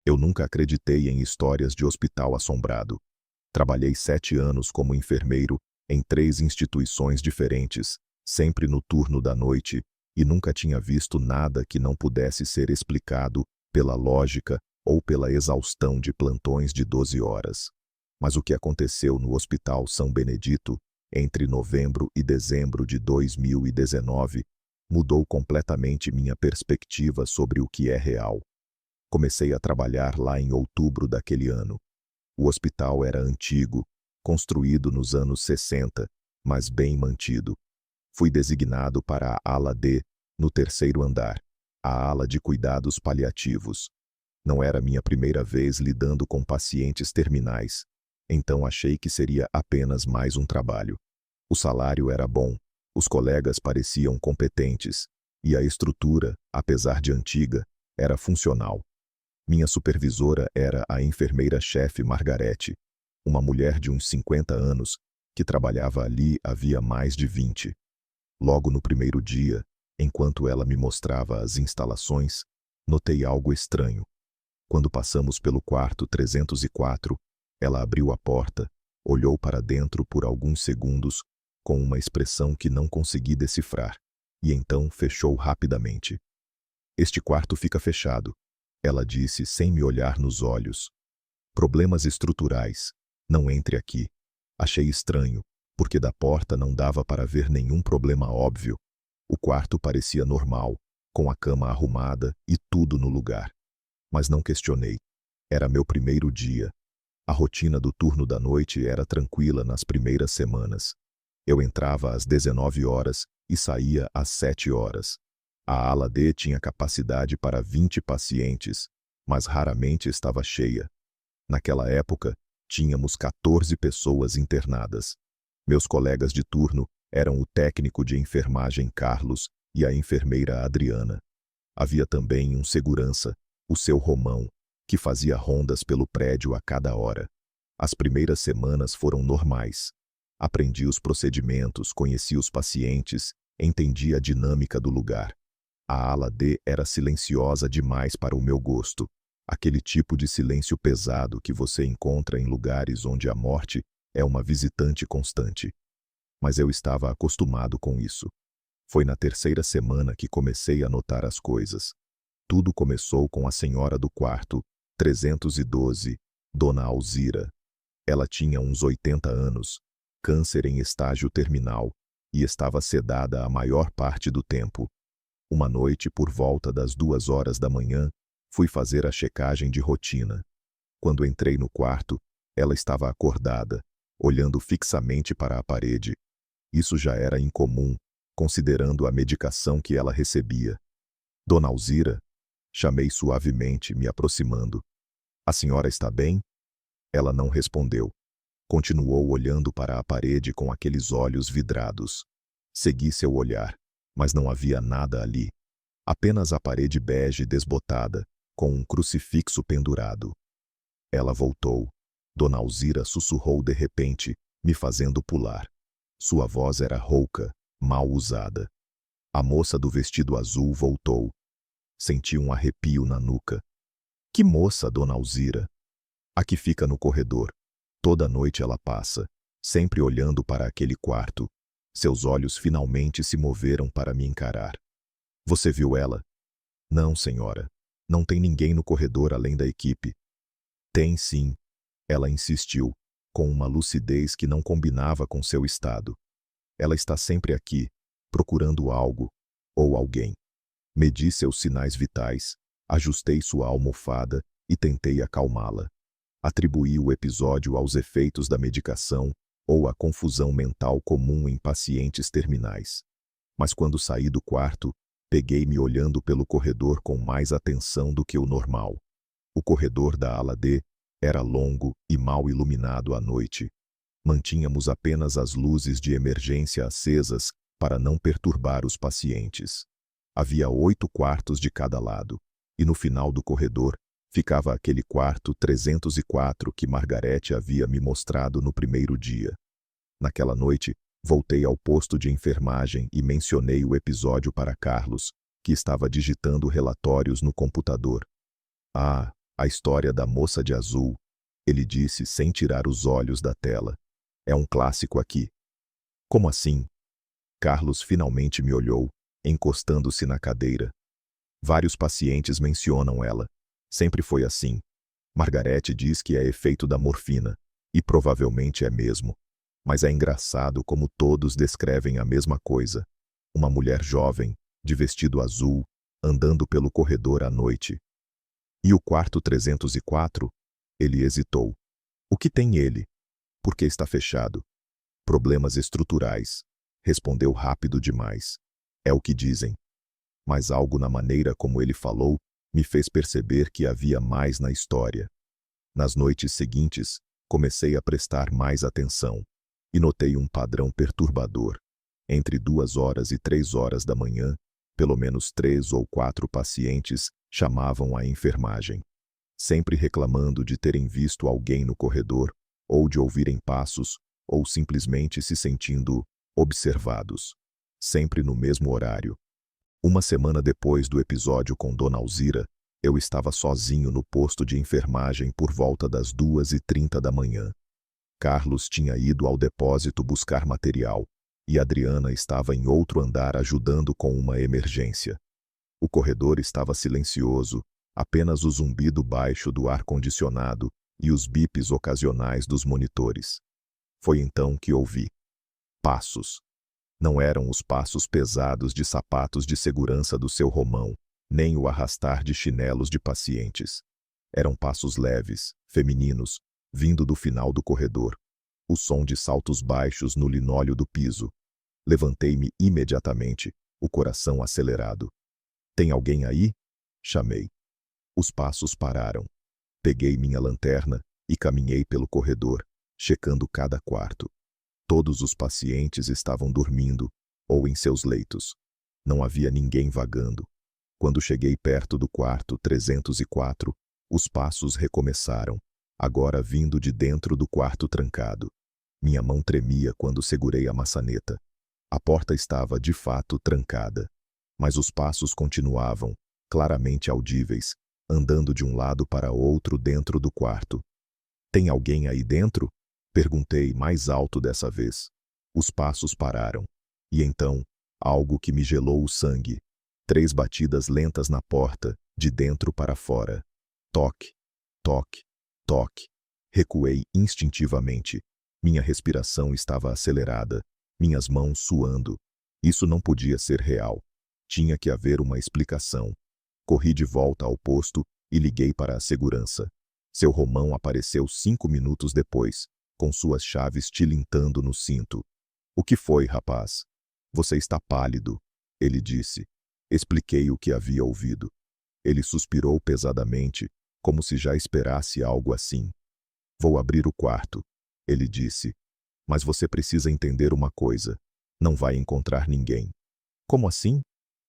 Eu nunca acreditei em histórias de hospital assombrado. Trabalhei 7 anos como enfermeiro em 3 instituições diferentes, sempre no turno da noite, e nunca tinha visto nada que não pudesse ser explicado pela lógica ou pela exaustão de plantões de 12 horas. Mas o que aconteceu no Hospital São Benedito, entre novembro e dezembro de 2019, mudou completamente minha perspectiva sobre o que é real. Comecei a trabalhar lá em outubro daquele ano. O hospital era antigo, construído nos anos 60, mas bem mantido. Fui designado para a ala D, no terceiro andar, a ala de cuidados paliativos. Não era minha primeira vez lidando com pacientes terminais, então achei que seria apenas mais um trabalho. O salário era bom, os colegas pareciam competentes, e a estrutura, apesar de antiga, era funcional. Minha supervisora era a enfermeira-chefe Margarete, uma mulher de uns 50 anos, que trabalhava ali havia mais de 20. Logo no primeiro dia, enquanto ela me mostrava as instalações, notei algo estranho. Quando passamos pelo quarto 304, ela abriu a porta, olhou para dentro por alguns segundos, com uma expressão que não consegui decifrar, e então fechou rapidamente. "Este quarto fica fechado", ela disse sem me olhar nos olhos. "Problemas estruturais. Não entre aqui." Achei estranho, porque da porta não dava para ver nenhum problema óbvio. O quarto parecia normal, com a cama arrumada e tudo no lugar. Mas não questionei. Era meu primeiro dia. A rotina do turno da noite era tranquila nas primeiras semanas. Eu entrava às 19 horas e saía às 7 horas. A ala D tinha capacidade para 20 pacientes, mas raramente estava cheia. Naquela época, tínhamos 14 pessoas internadas. Meus colegas de turno eram o técnico de enfermagem Carlos e a enfermeira Adriana. Havia também um segurança, o seu Romão, que fazia rondas pelo prédio a cada hora. As primeiras semanas foram normais. Aprendi os procedimentos, conheci os pacientes, entendi a dinâmica do lugar. A ala D era silenciosa demais para o meu gosto. Aquele tipo de silêncio pesado que você encontra em lugares onde a morte é uma visitante constante. Mas eu estava acostumado com isso. Foi na terceira semana que comecei a notar as coisas. Tudo começou com a senhora do quarto, 312, Dona Alzira. Ela tinha uns 80 anos, câncer em estágio terminal, e estava sedada a maior parte do tempo. Uma noite, por volta das 2 horas da manhã, fui fazer a checagem de rotina. Quando entrei no quarto, ela estava acordada, olhando fixamente para a parede. Isso já era incomum, considerando a medicação que ela recebia. "Dona Alzira", chamei suavemente, me aproximando. "A senhora está bem?" Ela não respondeu. Continuou olhando para a parede com aqueles olhos vidrados. Segui seu olhar, mas não havia nada ali. Apenas a parede bege desbotada, com um crucifixo pendurado. Ela voltou. Dona Alzira sussurrou de repente, me fazendo pular. Sua voz era rouca, mal usada. A moça do vestido azul voltou. Senti um arrepio na nuca. "Que moça, Dona Alzira?" "A que fica no corredor. Toda noite ela passa, sempre olhando para aquele quarto." Seus olhos finalmente se moveram para me encarar. "Você viu ela?" "Não, senhora. Não tem ninguém no corredor além da equipe." "Tem sim." Ela insistiu, com uma lucidez que não combinava com seu estado. "Ela está sempre aqui, procurando algo, ou alguém." Medi seus sinais vitais, ajustei sua almofada e tentei acalmá-la. Atribuí o episódio aos efeitos da medicação ou à confusão mental comum em pacientes terminais. Mas quando saí do quarto, peguei-me olhando pelo corredor com mais atenção do que o normal. O corredor da ala D era longo e mal iluminado à noite. Mantínhamos apenas as luzes de emergência acesas para não perturbar os pacientes. Havia 8 quartos de cada lado, e no final do corredor ficava aquele quarto 304 que Margarete havia me mostrado no primeiro dia. Naquela noite, voltei ao posto de enfermagem e mencionei o episódio para Carlos, que estava digitando relatórios no computador. "Ah, A história da moça de azul, ele disse sem tirar os olhos da tela. É um clássico aqui. Como assim? Carlos finalmente me olhou, encostando-se na cadeira. Vários pacientes mencionam ela. Sempre foi assim. Margarete diz que é efeito da morfina, e provavelmente é mesmo. Mas é engraçado como todos descrevem a mesma coisa. Uma mulher jovem, de vestido azul, andando pelo corredor à noite. E o quarto 304? Ele hesitou. O que tem ele? Por que está fechado? Problemas estruturais. Respondeu rápido demais. É o que dizem. Mas algo na maneira como ele falou me fez perceber que havia mais na história. Nas noites seguintes, comecei a prestar mais atenção e notei um padrão perturbador. Entre 2 horas e 3 horas da manhã, pelo menos 3 ou 4 pacientes chamavam a enfermagem, sempre reclamando de terem visto alguém no corredor, ou de ouvirem passos, ou simplesmente se sentindo observados. Sempre no mesmo horário. Uma semana depois do episódio com Dona Alzira, eu estava sozinho no posto de enfermagem por volta das 2h30 da manhã. Carlos tinha ido ao depósito buscar material, e Adriana estava em outro andar ajudando com uma emergência. O corredor estava silencioso, apenas o zumbido baixo do ar-condicionado e os bips ocasionais dos monitores. Foi então que ouvi passos. Não eram os passos pesados de sapatos de segurança do seu Romão, nem o arrastar de chinelos de pacientes. Eram passos leves, femininos, vindo do final do corredor. O som de saltos baixos no linóleo do piso. Levantei-me imediatamente, o coração acelerado. Tem alguém aí? Chamei. Os passos pararam. Peguei minha lanterna e caminhei pelo corredor, checando cada quarto. Todos os pacientes estavam dormindo, ou em seus leitos. Não havia ninguém vagando. Quando cheguei perto do quarto 304, os passos recomeçaram, agora vindo de dentro do quarto trancado. Minha mão tremia quando segurei a maçaneta. A porta estava, de fato, trancada. Mas os passos continuavam, claramente audíveis, andando de um lado para outro dentro do quarto. Tem alguém aí dentro? Perguntei mais alto dessa vez. Os passos pararam. E então, algo que me gelou o sangue. 3 batidas lentas na porta, de dentro para fora. Toque, toque, toque. Recuei instintivamente. Minha respiração estava acelerada, minhas mãos suando. Isso não podia ser real. Tinha que haver uma explicação. Corri de volta ao posto e liguei para a segurança. Seu Romão apareceu 5 minutos depois, com suas chaves tilintando no cinto. O que foi, rapaz? Você está pálido, ele disse. Expliquei o que havia ouvido. Ele suspirou pesadamente, como se já esperasse algo assim. Vou abrir o quarto, ele disse. Mas você precisa entender uma coisa. Não vai encontrar ninguém. Como assim?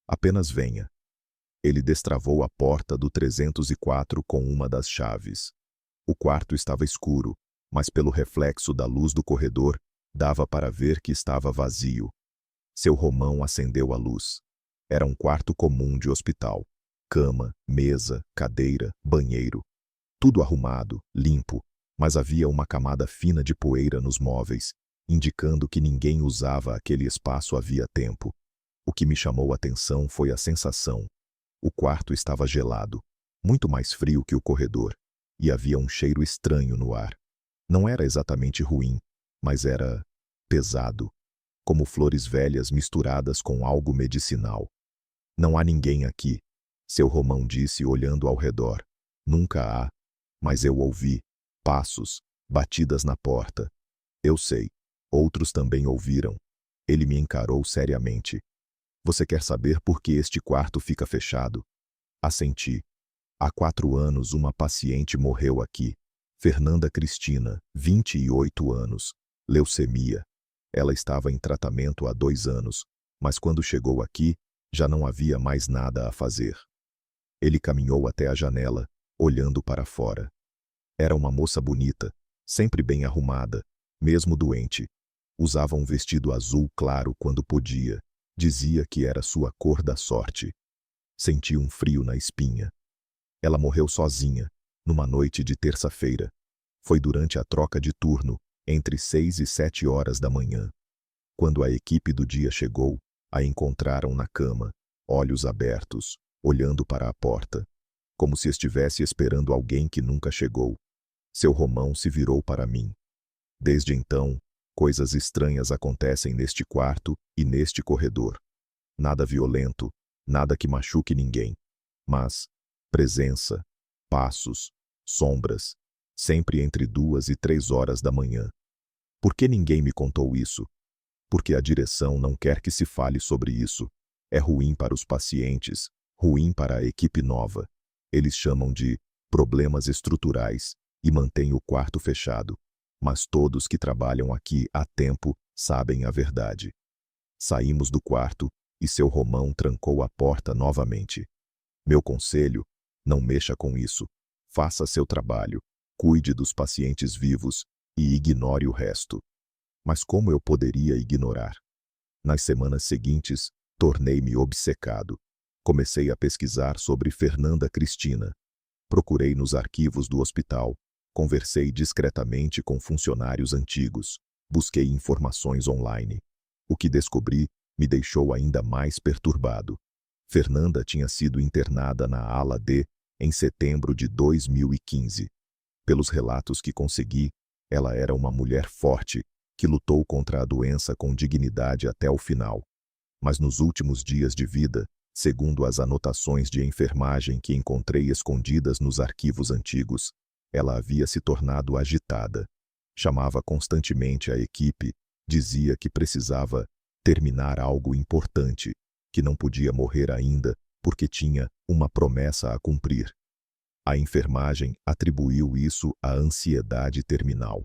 Apenas venha. Ele destravou a porta do 304 com uma das chaves. O quarto estava escuro, mas pelo reflexo da luz do corredor, dava para ver que estava vazio. Seu Romão acendeu a luz. Era um quarto comum de hospital. Cama, mesa, cadeira, banheiro. Tudo arrumado, limpo, mas havia uma camada fina de poeira nos móveis, indicando que ninguém usava aquele espaço havia tempo. O que me chamou a atenção foi a sensação. O quarto estava gelado, muito mais frio que o corredor, e havia um cheiro estranho no ar. Não era exatamente ruim, mas era pesado, como flores velhas misturadas com algo medicinal. Não há ninguém aqui, seu Romão disse olhando ao redor. Nunca há, mas eu ouvi passos, batidas na porta. Eu sei, outros também ouviram. Ele me encarou seriamente. Você quer saber por que este quarto fica fechado? Assenti. Há 4 anos uma paciente morreu aqui. Fernanda Cristina, 28 anos, leucemia. Ela estava em tratamento há 2 anos, mas quando chegou aqui, já não havia mais nada a fazer. Ele caminhou até a janela, olhando para fora. Era uma moça bonita, sempre bem arrumada, mesmo doente. Usava um vestido azul claro quando podia. Dizia que era sua cor da sorte. Senti um frio na espinha. Ela morreu sozinha, numa noite de terça-feira. Foi durante a troca de turno, entre 6 e 7 horas da manhã. Quando a equipe do dia chegou, a encontraram na cama, olhos abertos, olhando para a porta, como se estivesse esperando alguém que nunca chegou. Seu Romão se virou para mim. Desde então, coisas estranhas acontecem neste quarto e neste corredor. Nada violento, nada que machuque ninguém. Mas presença, passos, sombras, sempre entre 2 e 3 horas da manhã. Por que ninguém me contou isso? Porque a direção não quer que se fale sobre isso. É ruim para os pacientes, ruim para a equipe nova. Eles chamam de problemas estruturais e mantêm o quarto fechado. Mas todos que trabalham aqui há tempo sabem a verdade. Saímos do quarto e seu Romão trancou a porta novamente. Meu conselho: não mexa com isso. Faça seu trabalho, cuide dos pacientes vivos e ignore o resto. Mas como eu poderia ignorar? Nas semanas seguintes, tornei-me obcecado. Comecei a pesquisar sobre Fernanda Cristina. Procurei nos arquivos do hospital, conversei discretamente com funcionários antigos, busquei informações online. O que descobri me deixou ainda mais perturbado. Fernanda tinha sido internada na ala D em setembro de 2015. Pelos relatos que consegui, ela era uma mulher forte, que lutou contra a doença com dignidade até o final. Mas nos últimos dias de vida, segundo as anotações de enfermagem que encontrei escondidas nos arquivos antigos, ela havia se tornado agitada. Chamava constantemente a equipe, dizia que precisava terminar algo importante, que não podia morrer ainda porque tinha uma promessa a cumprir. A enfermagem atribuiu isso à ansiedade terminal.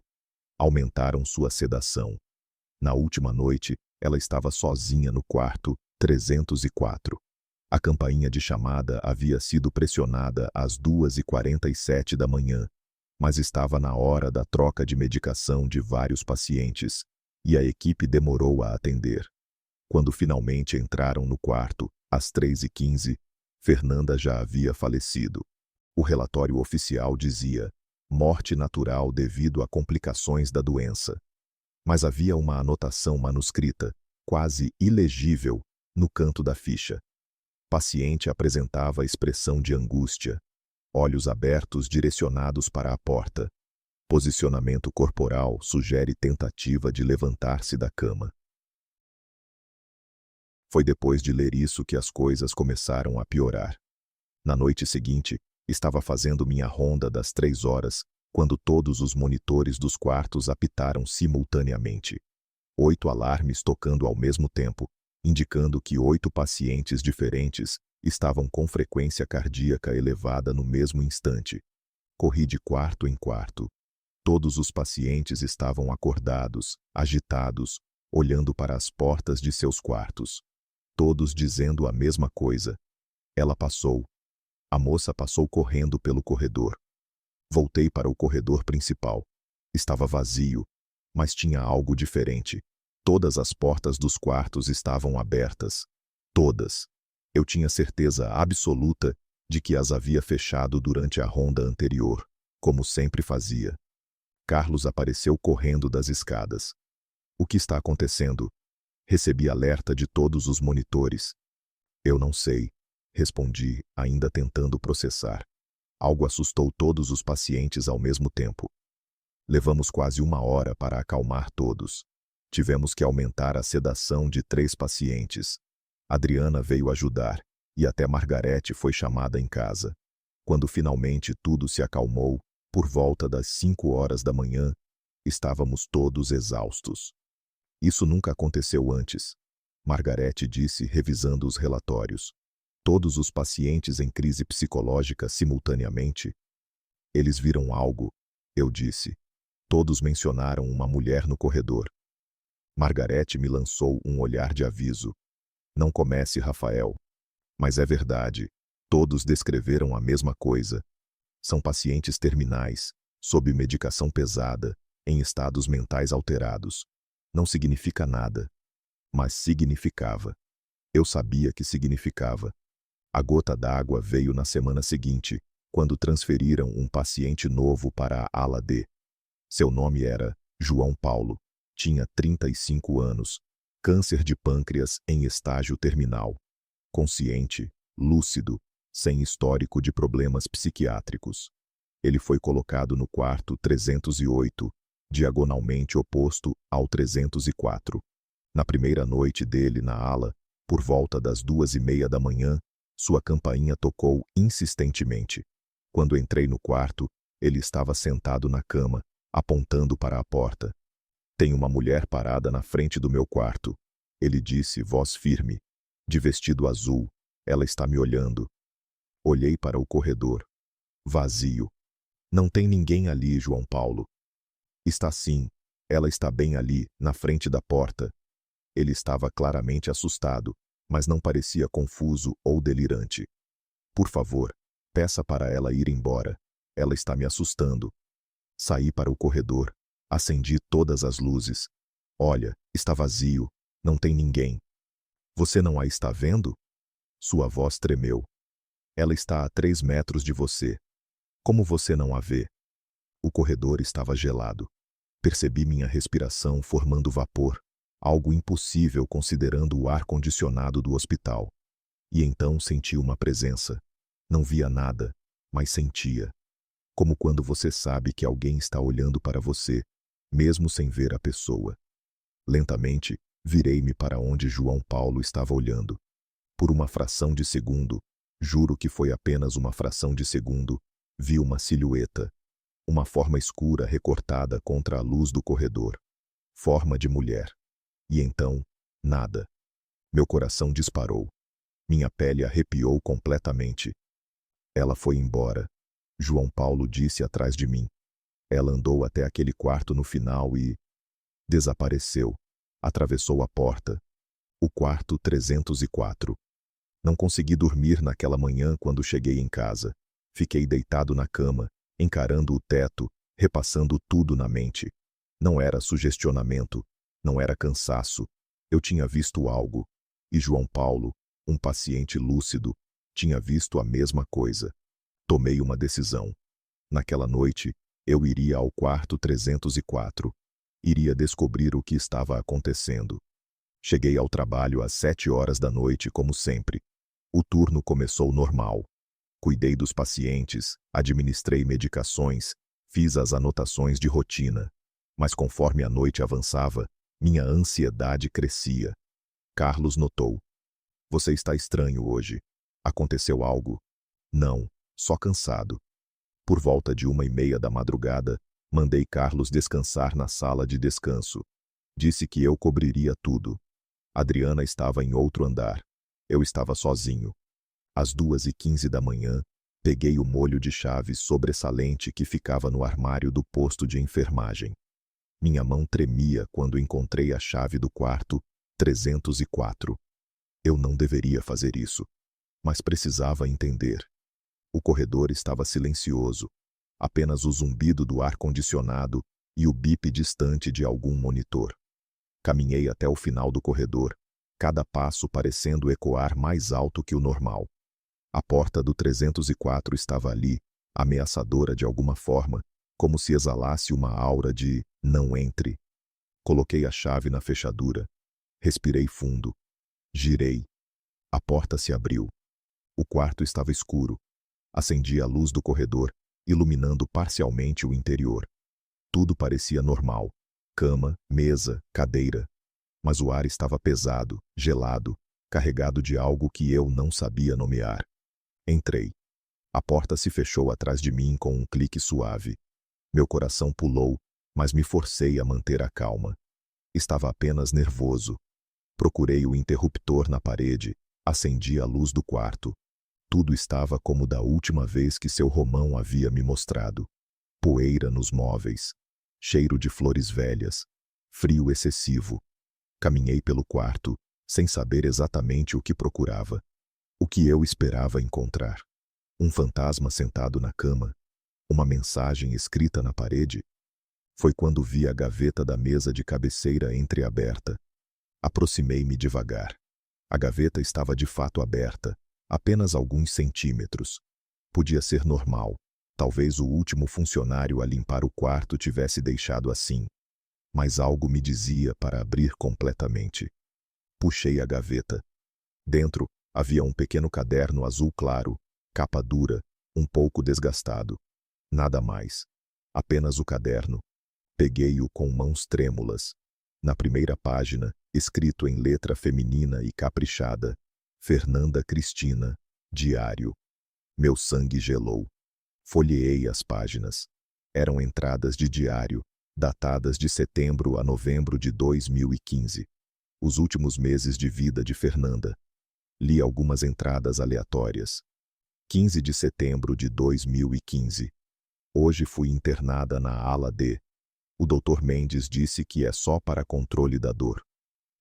Aumentaram sua sedação. Na última noite, ela estava sozinha no quarto 304. A campainha de chamada havia sido pressionada às 2h47 da manhã, mas estava na hora da troca de medicação de vários pacientes, e a equipe demorou a atender. Quando finalmente entraram no quarto, às 3h15, Fernanda já havia falecido. O relatório oficial dizia: morte natural devido a complicações da doença. Mas havia uma anotação manuscrita, quase ilegível, no canto da ficha. Paciente apresentava expressão de angústia, olhos abertos direcionados para a porta. Posicionamento corporal sugere tentativa de levantar-se da cama. Foi depois de ler isso que as coisas começaram a piorar. Na noite seguinte, estava fazendo minha ronda das 3 horas, quando todos os monitores dos quartos apitaram simultaneamente. 8 alarmes tocando ao mesmo tempo, indicando que 8 pacientes diferentes estavam com frequência cardíaca elevada no mesmo instante. Corri de quarto em quarto. Todos os pacientes estavam acordados, agitados, olhando para as portas de seus quartos. Todos dizendo a mesma coisa. Ela passou. A moça passou correndo pelo corredor. Voltei para o corredor principal. Estava vazio, mas tinha algo diferente. Todas as portas dos quartos estavam abertas. Todas. Eu tinha certeza absoluta de que as havia fechado durante a ronda anterior, como sempre fazia. Carlos apareceu correndo das escadas. O que está acontecendo? Recebi alerta de todos os monitores. Eu não sei, respondi, ainda tentando processar. Algo assustou todos os pacientes ao mesmo tempo. Levamos quase 1 hora para acalmar todos. Tivemos que aumentar a sedação de 3 pacientes. Adriana veio ajudar, e até Margarete foi chamada em casa. Quando finalmente tudo se acalmou, por volta das 5 horas da manhã, estávamos todos exaustos. Isso nunca aconteceu antes, Margarete disse, revisando os relatórios. Todos os pacientes em crise psicológica simultaneamente. Eles viram algo, eu disse. Todos mencionaram uma mulher no corredor. Margarete me lançou um olhar de aviso. Não comece, Rafael. Mas é verdade. Todos descreveram a mesma coisa. São pacientes terminais, sob medicação pesada, em estados mentais alterados. Não significa nada. Mas significava. Eu sabia que significava. A gota d'água veio na semana seguinte, quando transferiram um paciente novo para a ala D. Seu nome era João Paulo. Tinha 35 anos, câncer de pâncreas em estágio terminal. Consciente, lúcido, sem histórico de problemas psiquiátricos. Ele foi colocado no quarto 308, diagonalmente oposto ao 304. Na primeira noite dele na ala, por volta das 2:30 da manhã, sua campainha tocou insistentemente. Quando entrei no quarto, ele estava sentado na cama, apontando para a porta. Tem uma mulher parada na frente do meu quarto. Ele disse, voz firme. De vestido azul, ela está me olhando. Olhei para o corredor. Vazio. Não tem ninguém ali, João Paulo. Está sim. Ela está bem ali, na frente da porta. Ele estava claramente assustado, mas não parecia confuso ou delirante. Por favor, peça para ela ir embora. Ela está me assustando. Saí para o corredor. Acendi todas as luzes. Olha, está vazio. Não tem ninguém. Você não a está vendo? Sua voz tremeu. Ela está a 3 metros de você. Como você não a vê? O corredor estava gelado. Percebi minha respiração formando vapor, algo impossível considerando o ar-condicionado do hospital. E então senti uma presença. Não via nada, mas sentia. Como quando você sabe que alguém está olhando para você, mesmo sem ver a pessoa. Lentamente, virei-me para onde João Paulo estava olhando. Por uma fração de segundo, juro que foi apenas uma fração de segundo, vi uma silhueta. Uma forma escura recortada contra a luz do corredor. Forma de mulher. E então, nada. Meu coração disparou. Minha pele arrepiou completamente. Ela foi embora. João Paulo disse atrás de mim. Ela andou até aquele quarto no final e... desapareceu. Atravessou a porta. O quarto 304. Não consegui dormir naquela manhã quando cheguei em casa. Fiquei deitado na cama, encarando o teto, repassando tudo na mente. Não era sugestionamento, não era cansaço. Eu tinha visto algo. E João Paulo, um paciente lúcido, tinha visto a mesma coisa. Tomei uma decisão. Naquela noite, eu iria ao quarto 304. Iria descobrir o que estava acontecendo. Cheguei ao trabalho às 7 horas da noite, como sempre. O turno começou normal. Cuidei dos pacientes, administrei medicações, fiz as anotações de rotina. Mas conforme a noite avançava, minha ansiedade crescia. Carlos notou. Você está estranho hoje. Aconteceu algo? Não, só cansado. Por volta de 1:30 da madrugada, mandei Carlos descansar na sala de descanso. Disse que eu cobriria tudo. Adriana estava em outro andar. Eu estava sozinho. Às 2:15 da manhã, peguei o molho de chaves sobressalente que ficava no armário do posto de enfermagem. Minha mão tremia quando encontrei a chave do quarto 304. Eu não deveria fazer isso, mas precisava entender. O corredor estava silencioso, apenas o zumbido do ar-condicionado e o bip distante de algum monitor. Caminhei até o final do corredor, cada passo parecendo ecoar mais alto que o normal. A porta do 304 estava ali, ameaçadora de alguma forma, como se exalasse uma aura de "não entre". Coloquei a chave na fechadura. Respirei fundo. Girei. A porta se abriu. O quarto estava escuro. Acendi a luz do corredor, iluminando parcialmente o interior. Tudo parecia normal. Cama, mesa, cadeira. Mas o ar estava pesado, gelado, carregado de algo que eu não sabia nomear. Entrei. A porta se fechou atrás de mim com um clique suave. Meu coração pulou, mas me forcei a manter a calma. Estava apenas nervoso. Procurei o interruptor na parede, acendi a luz do quarto. Tudo estava como da última vez que seu Romão havia me mostrado. Poeira nos móveis. Cheiro de flores velhas. Frio excessivo. Caminhei pelo quarto, sem saber exatamente o que procurava. O que eu esperava encontrar? Um fantasma sentado na cama? Uma mensagem escrita na parede? Foi quando vi a gaveta da mesa de cabeceira entreaberta. Aproximei-me devagar. A gaveta estava de fato aberta, apenas alguns centímetros. Podia ser normal. Talvez o último funcionário a limpar o quarto tivesse deixado assim. Mas algo me dizia para abrir completamente. Puxei a gaveta. Dentro, havia um pequeno caderno azul claro, capa dura, um pouco desgastado. Nada mais. Apenas o caderno. Peguei-o com mãos trêmulas. Na primeira página, escrito em letra feminina e caprichada, Fernanda Cristina, diário. Meu sangue gelou. Folheei as páginas. Eram entradas de diário, datadas de setembro a novembro de 2015. Os últimos meses de vida de Fernanda. Li algumas entradas aleatórias. 15 de setembro de 2015. Hoje fui internada na ala D. O Dr. Mendes disse que é só para controle da dor.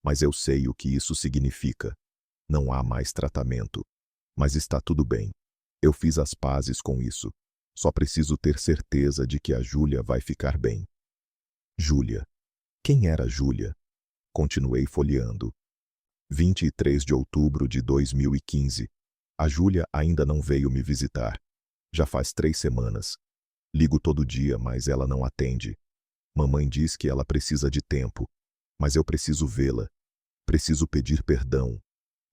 Mas eu sei o que isso significa. Não há mais tratamento. Mas está tudo bem. Eu fiz as pazes com isso. Só preciso ter certeza de que a Júlia vai ficar bem. Júlia. Quem era Júlia? Continuei folheando. 23 de outubro de 2015. A Júlia ainda não veio me visitar. Já faz 3 semanas. Ligo todo dia, mas ela não atende. Mamãe diz que ela precisa de tempo. Mas eu preciso vê-la. Preciso pedir perdão.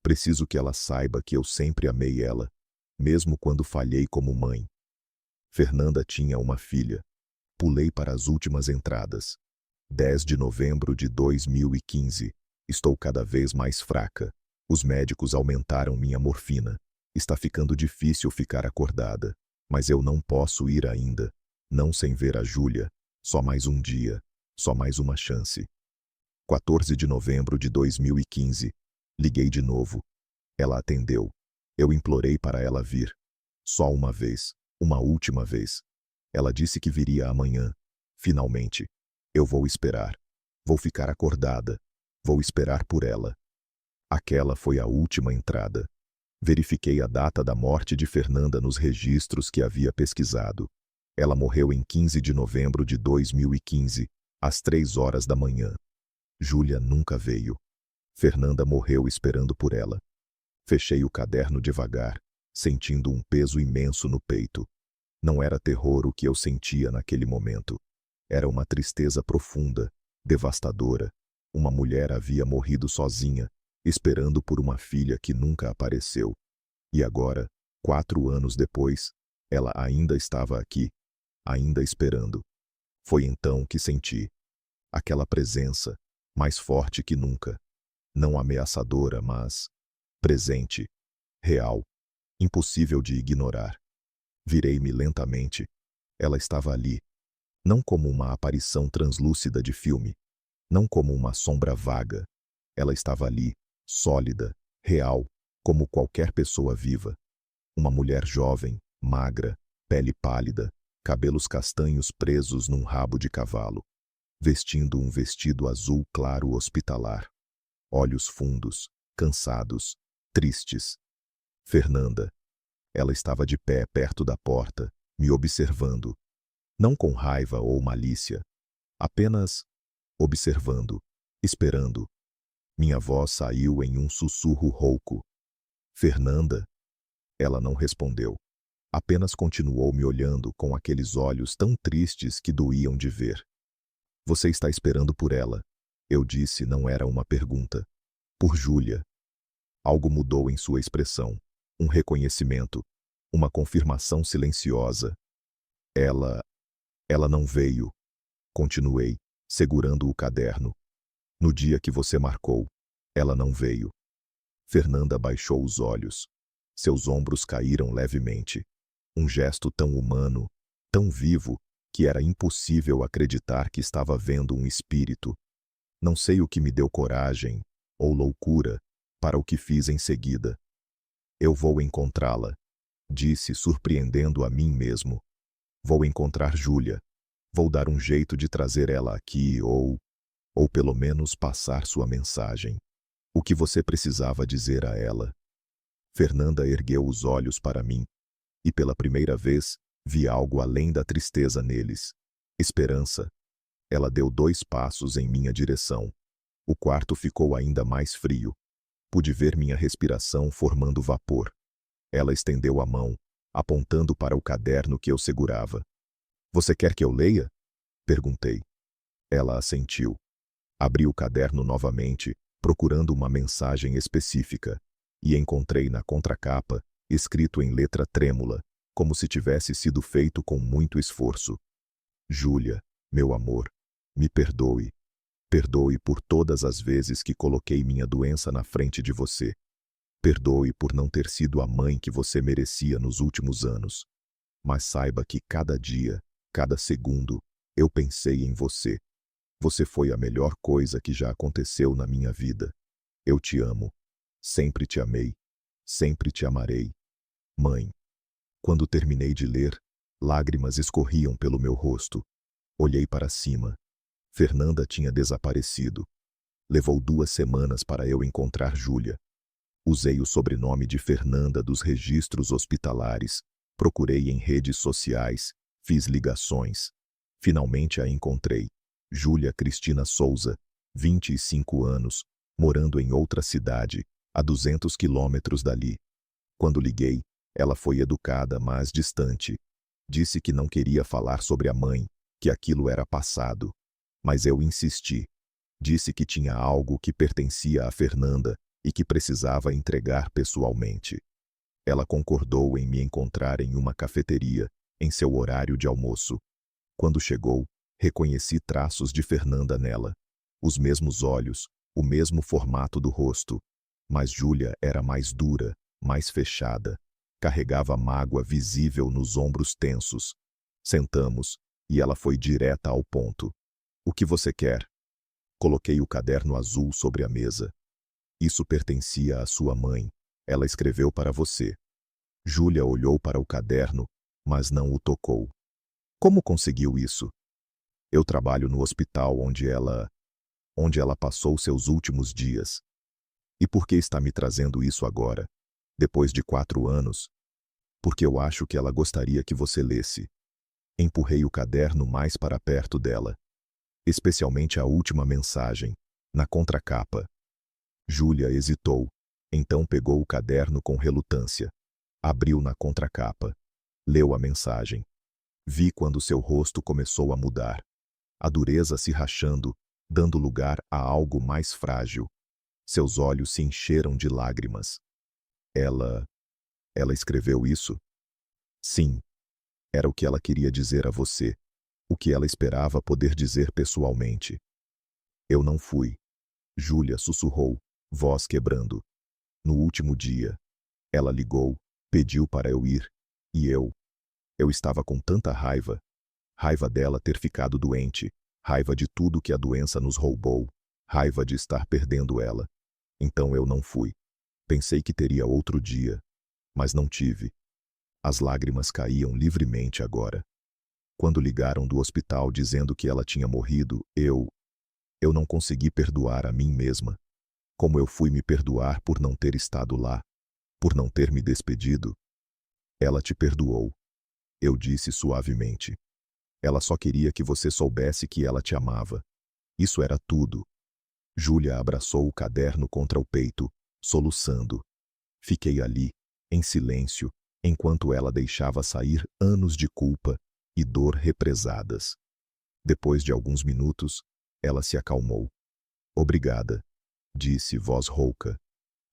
Preciso que ela saiba que eu sempre amei ela, mesmo quando falhei como mãe. Fernanda tinha uma filha. Pulei para as últimas entradas. 10 de novembro de 2015. Estou cada vez mais fraca. Os médicos aumentaram minha morfina. Está ficando difícil ficar acordada. Mas eu não posso ir ainda. Não sem ver a Júlia. Só mais um dia. Só mais uma chance. 14 de novembro de 2015. Liguei de novo. Ela atendeu. Eu implorei para ela vir. Só uma vez. Uma última vez. Ela disse que viria amanhã. Finalmente. Eu vou esperar. Vou ficar acordada. Vou esperar por ela. Aquela foi a última entrada. Verifiquei a data da morte de Fernanda nos registros que havia pesquisado. Ela morreu em 15 de novembro de 2015, às 3 horas da manhã. Júlia nunca veio. Fernanda morreu esperando por ela. Fechei o caderno devagar, sentindo um peso imenso no peito. Não era terror o que eu sentia naquele momento. Era uma tristeza profunda, devastadora. Uma mulher havia morrido sozinha, esperando por uma filha que nunca apareceu. E agora, 4 anos depois, ela ainda estava aqui, ainda esperando. Foi então que senti aquela presença, mais forte que nunca. Não ameaçadora, mas presente, real, impossível de ignorar. Virei-me lentamente. Ela estava ali, não como uma aparição translúcida de filme, não como uma sombra vaga. Ela estava ali, sólida, real, como qualquer pessoa viva. Uma mulher jovem, magra, pele pálida, cabelos castanhos presos num rabo de cavalo, vestindo um vestido azul claro hospitalar. Olhos fundos, cansados, tristes. Fernanda. Ela estava de pé perto da porta, me observando. Não com raiva ou malícia. Apenas observando, esperando. Minha voz saiu em um sussurro rouco. Fernanda? Ela não respondeu. Apenas continuou me olhando com aqueles olhos tão tristes que doíam de ver. Você está esperando por ela. Eu disse, não era uma pergunta. Por Júlia. Algo mudou em sua expressão. Um reconhecimento. Uma confirmação silenciosa. Ela não veio. Continuei, segurando o caderno. No dia que você marcou, ela não veio. Fernanda baixou os olhos. Seus ombros caíram levemente. Um gesto tão humano, tão vivo, que era impossível acreditar que estava vendo um espírito. Não sei o que me deu coragem, ou loucura, para o que fiz em seguida. Eu vou encontrá-la, disse, surpreendendo a mim mesmo. Vou encontrar Júlia. Vou dar um jeito de trazer ela aqui ou pelo menos passar sua mensagem. O que você precisava dizer a ela? Fernanda ergueu os olhos para mim, e pela primeira vez, vi algo além da tristeza neles. Esperança. Ela deu 2 passos em minha direção. O quarto ficou ainda mais frio. Pude ver minha respiração formando vapor. Ela estendeu a mão, apontando para o caderno que eu segurava. Você quer que eu leia? Perguntei. Ela assentiu. Abri o caderno novamente, procurando uma mensagem específica, e encontrei na contracapa, escrito em letra trêmula, como se tivesse sido feito com muito esforço. Júlia, meu amor, me perdoe. Perdoe por todas as vezes que coloquei minha doença na frente de você. Perdoe por não ter sido a mãe que você merecia nos últimos anos. Mas saiba que cada dia, cada segundo, eu pensei em você. Você foi a melhor coisa que já aconteceu na minha vida. Eu te amo. Sempre te amei. Sempre te amarei. Mãe. Quando terminei de ler, lágrimas escorriam pelo meu rosto. Olhei para cima. Fernanda tinha desaparecido. Levou 2 semanas para eu encontrar Júlia. Usei o sobrenome de Fernanda dos registros hospitalares. Procurei em redes sociais. Fiz ligações. Finalmente a encontrei. Júlia Cristina Souza, 25 anos, morando em outra cidade, a 200 quilômetros dali. Quando liguei, ela foi educada, mas distante. Disse que não queria falar sobre a mãe, que aquilo era passado. Mas eu insisti. Disse que tinha algo que pertencia a Fernanda e que precisava entregar pessoalmente. Ela concordou em me encontrar em uma cafeteria, em seu horário de almoço. Quando chegou, reconheci traços de Fernanda nela. Os mesmos olhos, o mesmo formato do rosto. Mas Júlia era mais dura, mais fechada. Carregava mágoa visível nos ombros tensos. Sentamos, e ela foi direta ao ponto. O que você quer? Coloquei o caderno azul sobre a mesa. Isso pertencia à sua mãe. Ela escreveu para você. Júlia olhou para o caderno, mas não o tocou. Como conseguiu isso? Eu trabalho no hospital onde ela passou seus últimos dias. E por que está me trazendo isso agora, depois de 4 anos? Porque eu acho que ela gostaria que você lesse. Empurrei o caderno mais para perto dela. Especialmente a última mensagem, na contracapa. Júlia hesitou, então pegou o caderno com relutância. Abriu na contracapa. Leu a mensagem. Vi quando seu rosto começou a mudar. A dureza se rachando, dando lugar a algo mais frágil. Seus olhos se encheram de lágrimas. Ela escreveu isso? Sim. Era o que ela queria dizer a você. O que ela esperava poder dizer pessoalmente. Eu não fui. Júlia sussurrou, voz quebrando. No último dia, ela ligou, pediu para eu ir, e eu estava com tanta raiva. Raiva dela ter ficado doente, raiva de tudo que a doença nos roubou, raiva de estar perdendo ela. Então eu não fui. Pensei que teria outro dia, mas não tive. As lágrimas caíam livremente agora. Quando ligaram do hospital dizendo que ela tinha morrido, eu não consegui perdoar a mim mesma. Como eu fui me perdoar por não ter estado lá, por não ter me despedido? Ela te perdoou. Eu disse suavemente. Ela só queria que você soubesse que ela te amava. Isso era tudo. Júlia abraçou o caderno contra o peito, soluçando. Fiquei ali, em silêncio, enquanto ela deixava sair anos de culpa e dor represadas. Depois de alguns minutos, ela se acalmou. Obrigada, disse voz rouca,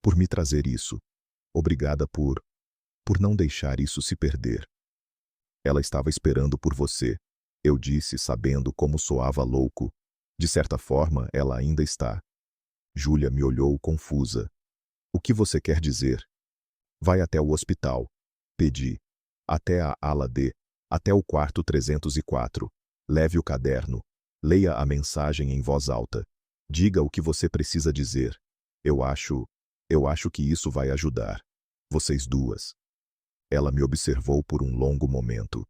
por me trazer isso. Obrigada por não deixar isso se perder. Ela estava esperando por você, eu disse sabendo como soava louco. De certa forma, ela ainda está. Júlia me olhou confusa. O que você quer dizer? Vai até o hospital. Pedi. Até a ala D, até o quarto 304. Leve o caderno. Leia a mensagem em voz alta. Diga o que você precisa dizer. Eu acho que isso vai ajudar. Vocês duas. Ela me observou por um longo momento.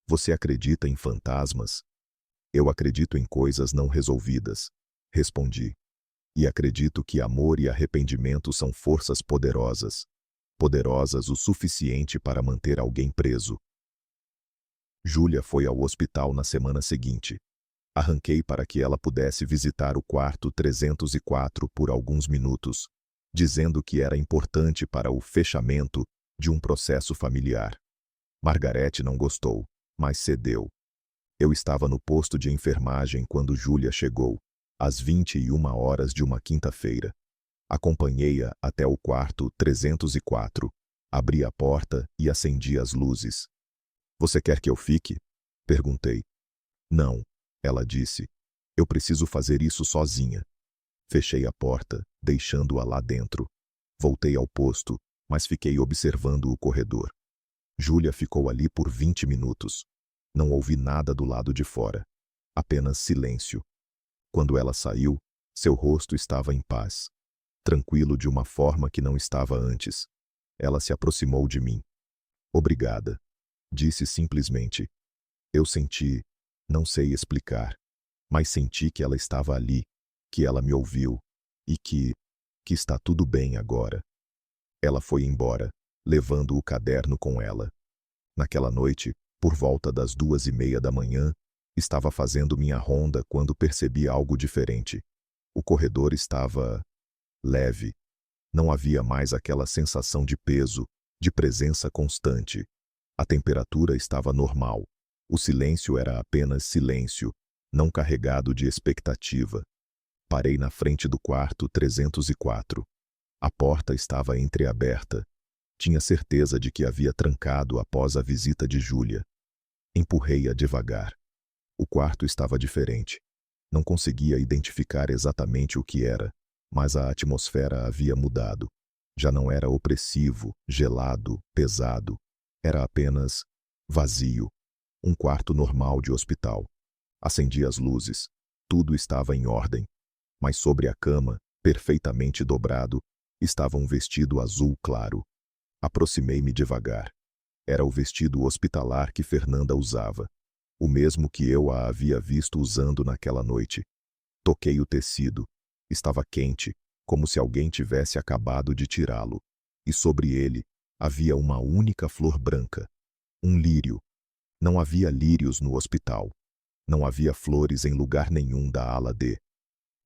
Você acredita em fantasmas? Eu acredito em coisas não resolvidas, respondi. E acredito que amor e arrependimento são forças poderosas. Poderosas o suficiente para manter alguém preso. Júlia foi ao hospital na semana seguinte. Arranquei para que ela pudesse visitar o quarto 304 por alguns minutos, dizendo que era importante para o fechamento de um processo familiar. Margarete não gostou, mas cedeu. Eu estava no posto de enfermagem quando Júlia chegou, às 21 horas de uma quinta-feira. Acompanhei-a até o quarto 304. Abri a porta e acendi as luzes. Você quer que eu fique? Perguntei. Não, ela disse. Eu preciso fazer isso sozinha. Fechei a porta, deixando-a lá dentro. Voltei ao posto, mas fiquei observando o corredor. Júlia ficou ali por 20 minutos. Não ouvi nada do lado de fora. Apenas silêncio. Quando ela saiu, seu rosto estava em paz. Tranquilo de uma forma que não estava antes. Ela se aproximou de mim. Obrigada. Disse simplesmente. Eu senti, não sei explicar, mas senti que ela estava ali, que ela me ouviu e que está tudo bem agora. Ela foi embora, levando o caderno com ela. Naquela noite, por volta das 2:30 da manhã, estava fazendo minha ronda quando percebi algo diferente. O corredor estava leve. Não havia mais aquela sensação de peso, de presença constante. A temperatura estava normal. O silêncio era apenas silêncio, não carregado de expectativa. Parei na frente do quarto 304. A porta estava entreaberta. Tinha certeza de que havia trancado após a visita de Júlia. Empurrei-a devagar. O quarto estava diferente. Não conseguia identificar exatamente o que era, mas a atmosfera havia mudado. Já não era opressivo, gelado, pesado. Era apenas vazio. Um quarto normal de hospital. Acendi as luzes. Tudo estava em ordem. Mas sobre a cama, perfeitamente dobrado, estava um vestido azul claro. Aproximei-me devagar. Era o vestido hospitalar que Fernanda usava. O mesmo que eu a havia visto usando naquela noite. Toquei o tecido. Estava quente, como se alguém tivesse acabado de tirá-lo. E sobre ele, havia uma única flor branca. Um lírio. Não havia lírios no hospital. Não havia flores em lugar nenhum da ala D.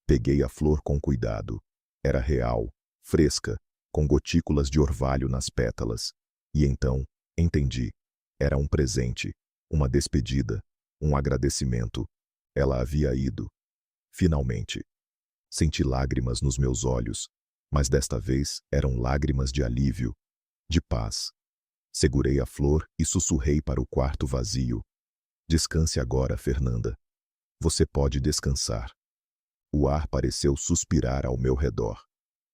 Peguei a flor com cuidado. Era real, fresca, com gotículas de orvalho nas pétalas. E então, entendi. Era um presente, uma despedida, um agradecimento. Ela havia ido. Finalmente. Senti lágrimas nos meus olhos, mas desta vez eram lágrimas de alívio, de paz. Segurei a flor e sussurrei para o quarto vazio. Descanse agora, Fernanda. Você pode descansar. O ar pareceu suspirar ao meu redor.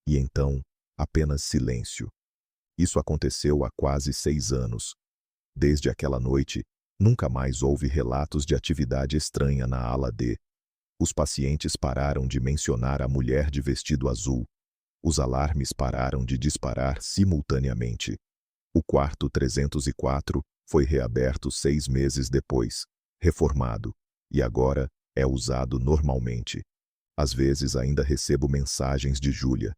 E então, apenas silêncio. Isso aconteceu há quase 6 anos. Desde aquela noite, nunca mais houve relatos de atividade estranha na ala D. Os pacientes pararam de mencionar a mulher de vestido azul. Os alarmes pararam de disparar simultaneamente. O quarto 304 foi reaberto 6 meses depois, reformado, e agora é usado normalmente. Às vezes ainda recebo mensagens de Júlia.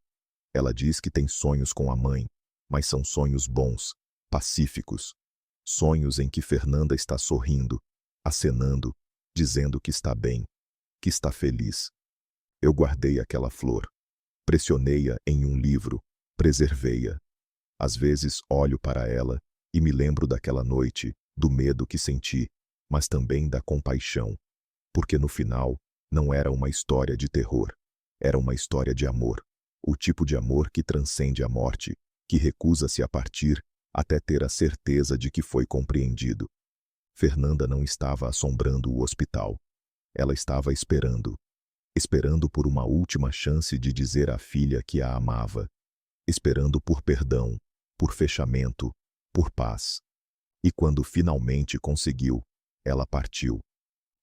Ela diz que tem sonhos com a mãe, mas são sonhos bons, pacíficos. Sonhos em que Fernanda está sorrindo, acenando, dizendo que está bem, que está feliz. Eu guardei aquela flor. Pressionei-a em um livro, preservei-a. Às vezes olho para ela e me lembro daquela noite, do medo que senti, mas também da compaixão. Porque no final, não era uma história de terror. Era uma história de amor. O tipo de amor que transcende a morte, que recusa-se a partir até ter a certeza de que foi compreendido. Fernanda não estava assombrando o hospital. Ela estava esperando. Esperando por uma última chance de dizer à filha que a amava. Esperando por perdão, por fechamento, por paz. E quando finalmente conseguiu, ela partiu.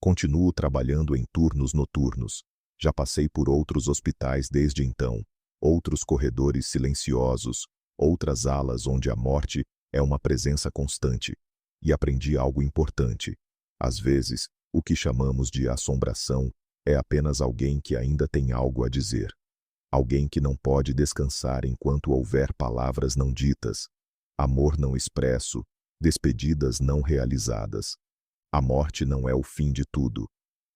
Continuo trabalhando em turnos noturnos. Já passei por outros hospitais desde então, outros corredores silenciosos, outras alas onde a morte é uma presença constante. E aprendi algo importante. Às vezes, o que chamamos de assombração é apenas alguém que ainda tem algo a dizer. Alguém que não pode descansar enquanto houver palavras não ditas, amor não expresso, despedidas não realizadas. A morte não é o fim de tudo.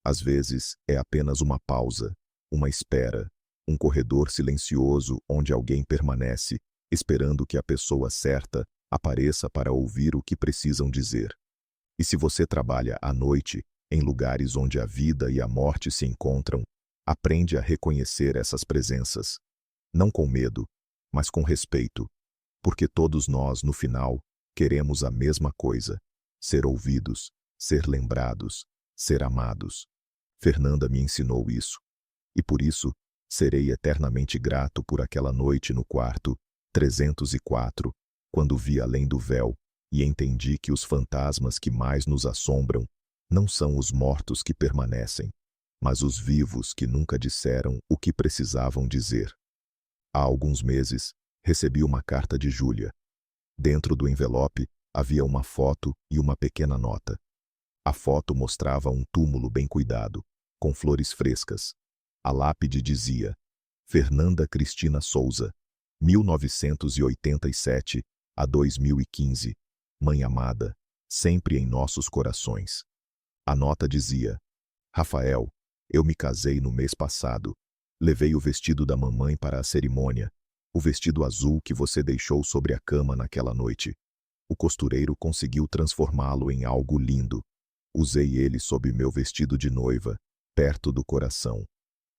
Às vezes, é apenas uma pausa, uma espera, um corredor silencioso onde alguém permanece, esperando que a pessoa certa Apareça para ouvir o que precisam dizer. E se você trabalha à noite, em lugares onde a vida e a morte se encontram, aprende a reconhecer essas presenças. Não com medo, mas com respeito, porque todos nós, no final, queremos a mesma coisa: ser ouvidos, ser lembrados, ser amados. Fernanda me ensinou isso. E por isso, serei eternamente grato por aquela noite no quarto 304, quando vi além do véu e entendi que os fantasmas que mais nos assombram não são os mortos que permanecem, mas os vivos que nunca disseram o que precisavam dizer. Há alguns meses, recebi uma carta de Júlia. Dentro do envelope havia uma foto e uma pequena nota. A foto mostrava um túmulo bem cuidado, com flores frescas. A lápide dizia: Fernanda Cristina Souza, 1987 a 2015, mãe amada, sempre em nossos corações. A nota dizia: Rafael, eu me casei no mês passado. Levei o vestido da mamãe para a cerimônia, o vestido azul que você deixou sobre a cama naquela noite. O costureiro conseguiu transformá-lo em algo lindo. Usei ele sob meu vestido de noiva, perto do coração.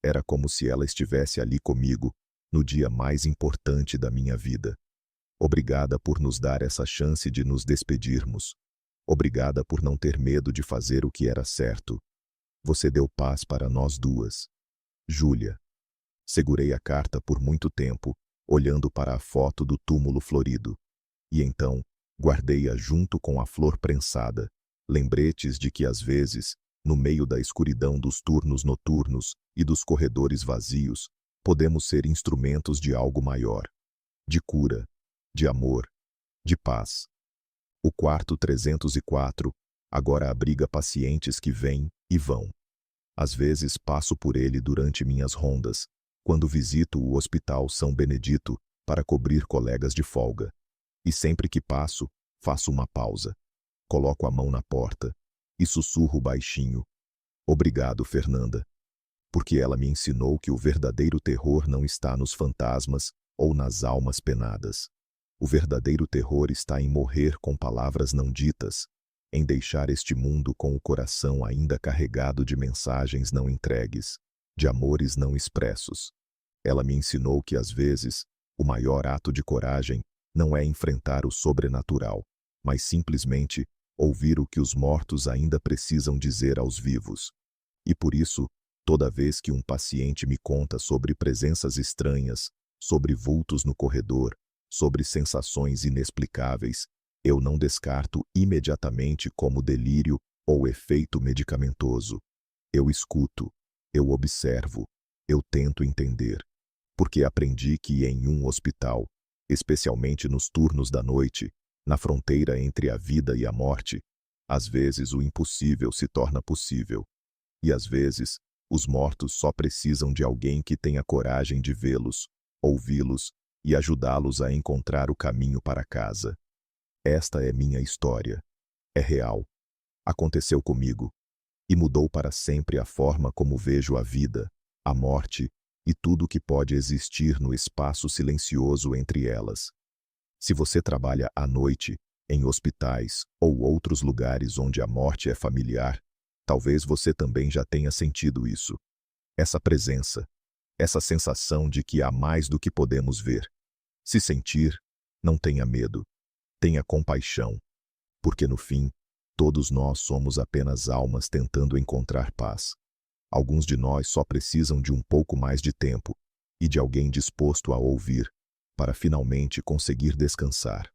Era como se ela estivesse ali comigo, no dia mais importante da minha vida. Obrigada por nos dar essa chance de nos despedirmos. Obrigada por não ter medo de fazer o que era certo. Você deu paz para nós duas. Júlia. Segurei a carta por muito tempo, olhando para a foto do túmulo florido. E então, guardei-a junto com a flor prensada, lembretes de que às vezes, no meio da escuridão dos turnos noturnos e dos corredores vazios, podemos ser instrumentos de algo maior. De cura, de amor, de paz. O quarto 304 agora abriga pacientes que vêm e vão. Às vezes passo por ele durante minhas rondas, quando visito o Hospital São Benedito para cobrir colegas de folga. E sempre que passo, faço uma pausa. Coloco a mão na porta e sussurro baixinho: Obrigado, Fernanda. Porque ela me ensinou que o verdadeiro terror não está nos fantasmas ou nas almas penadas. O verdadeiro terror está em morrer com palavras não ditas, em deixar este mundo com o coração ainda carregado de mensagens não entregues, de amores não expressos. Ela me ensinou que às vezes, o maior ato de coragem não é enfrentar o sobrenatural, mas simplesmente ouvir o que os mortos ainda precisam dizer aos vivos. E por isso, toda vez que um paciente me conta sobre presenças estranhas, sobre vultos no corredor, sobre sensações inexplicáveis, eu não descarto imediatamente como delírio ou efeito medicamentoso. Eu escuto, eu observo, eu tento entender. Porque aprendi que em um hospital, especialmente nos turnos da noite, na fronteira entre a vida e a morte, às vezes o impossível se torna possível. E às vezes, os mortos só precisam de alguém que tenha coragem de vê-los, ouvi-los e ajudá-los a encontrar o caminho para casa. Esta é minha história. É real. Aconteceu comigo. E mudou para sempre a forma como vejo a vida, a morte e tudo o que pode existir no espaço silencioso entre elas. Se você trabalha à noite, em hospitais ou outros lugares onde a morte é familiar, talvez você também já tenha sentido isso. Essa presença, essa sensação de que há mais do que podemos ver. Se sentir, não tenha medo. Tenha compaixão. Porque no fim, todos nós somos apenas almas tentando encontrar paz. Alguns de nós só precisam de um pouco mais de tempo e de alguém disposto a ouvir, para finalmente conseguir descansar.